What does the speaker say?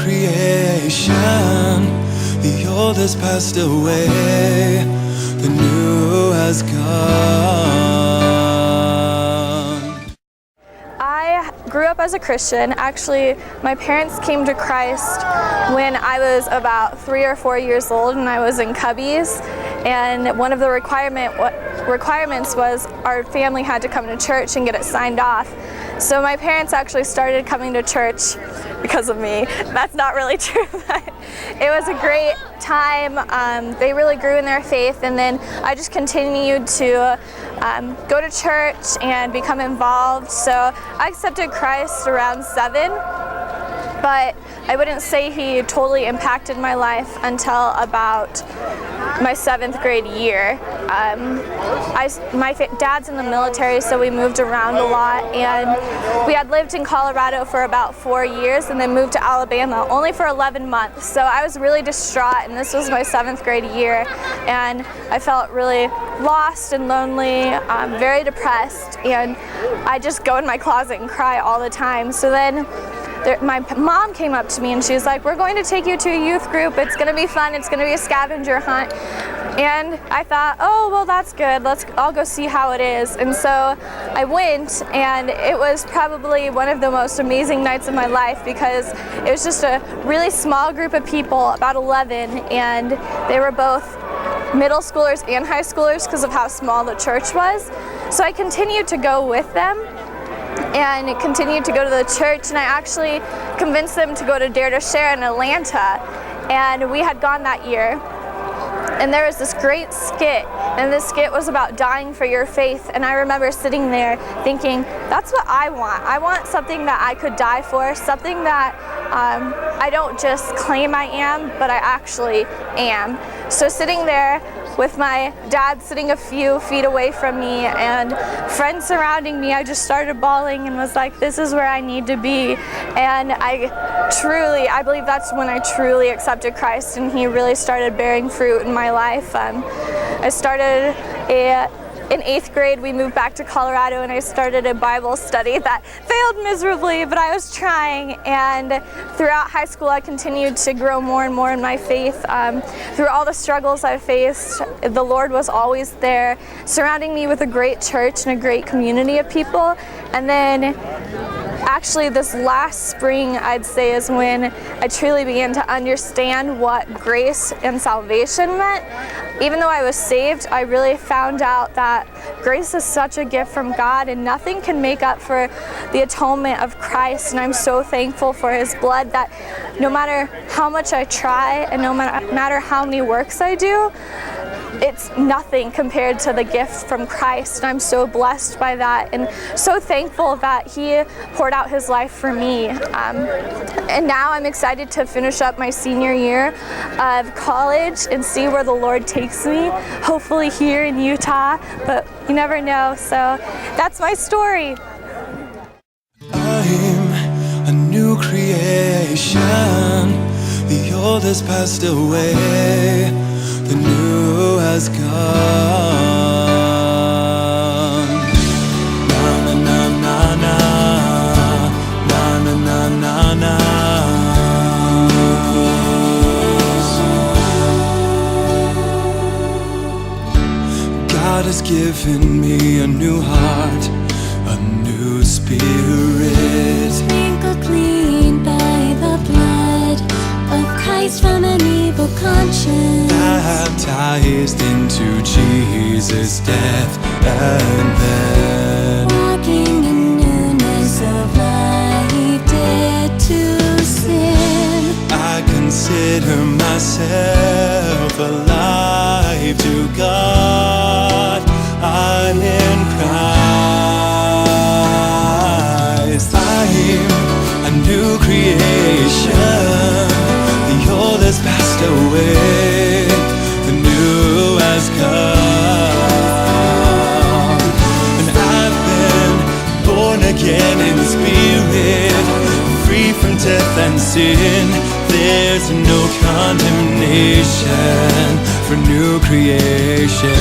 creation. The old has passed away, the new has come. I grew up as a Christian. Actually, my parents came to Christ when I was about 3 or 4 years old and I was in Cubbies. And one of the requirements was our family had to come to church and get it signed off. So my parents actually started coming to church because of me. That's not really true, but it was a great time. They really grew in their faith, and then I just continued to go to church and become involved. So I accepted Christ around 7, but I wouldn't say he totally impacted my life until about my 7th grade year. My dad's in the military, so we moved around a lot, and we had lived in Colorado for about 4 years and then moved to Alabama only for 11 months. So I was really distraught, and this was my 7th grade year, and I felt really lost and lonely, very depressed, and I just go in my closet and cry all the time. So then my mom came up to me and she was like, "We're going to take you to a youth group. It's going to be fun. It's going to be a scavenger hunt." And I thought, oh, well, that's good. I'll go see how it is. And so I went, and it was probably one of the most amazing nights of my life because it was just a really small group of people, about 11, and they were both middle schoolers and high schoolers because of how small the church was. So I continued to go with them and continued to go to the church, and I actually convinced them to go to Dare to Share in Atlanta, and we had gone that year. And there was this great skit, and this skit was about dying for your faith, and I remember sitting there thinking, that's what I want. I want something that I could die for, something that I don't just claim I am, but I actually am. So sitting there with my dad sitting a few feet away from me and friends surrounding me, I just started bawling and was like, this is where I need to be. And I believe that's when I truly accepted Christ, and he really started bearing fruit in my life. I started in 8th grade, we moved back to Colorado, and I started a Bible study that failed miserably, but I was trying. And throughout high school, I continued to grow more and more in my faith. Through all the struggles I faced, the Lord was always there, surrounding me with a great church and a great community of people. And then actually this last spring, I'd say, is when I truly began to understand what grace and salvation meant. Even though I was saved, I really found out that grace is such a gift from God, and nothing can make up for the atonement of Christ. And I'm so thankful for his blood that no matter how much I try and no matter how many works I do, it's nothing compared to the gift from Christ. And I'm so blessed by that and so thankful that he poured out his life for me. And now I'm excited to finish up my senior year of college and see where the Lord takes me, hopefully here in Utah, but you never know. So that's my story. I'm a new creation. The old has passed away, the new has come. Na na na na na, na na na na na. God has given me a new heart, a new spirit, sprinkled clean by the blood of Christ from an evil conscience, baptized into Jesus' death and then walking in newness of life, dead to sin. I consider myself alive to God. I'm in Christ. I'm a new creation. The old has passed away, the new has come. And I've been born again in spirit, free from death and sin. There's no condemnation for new creation.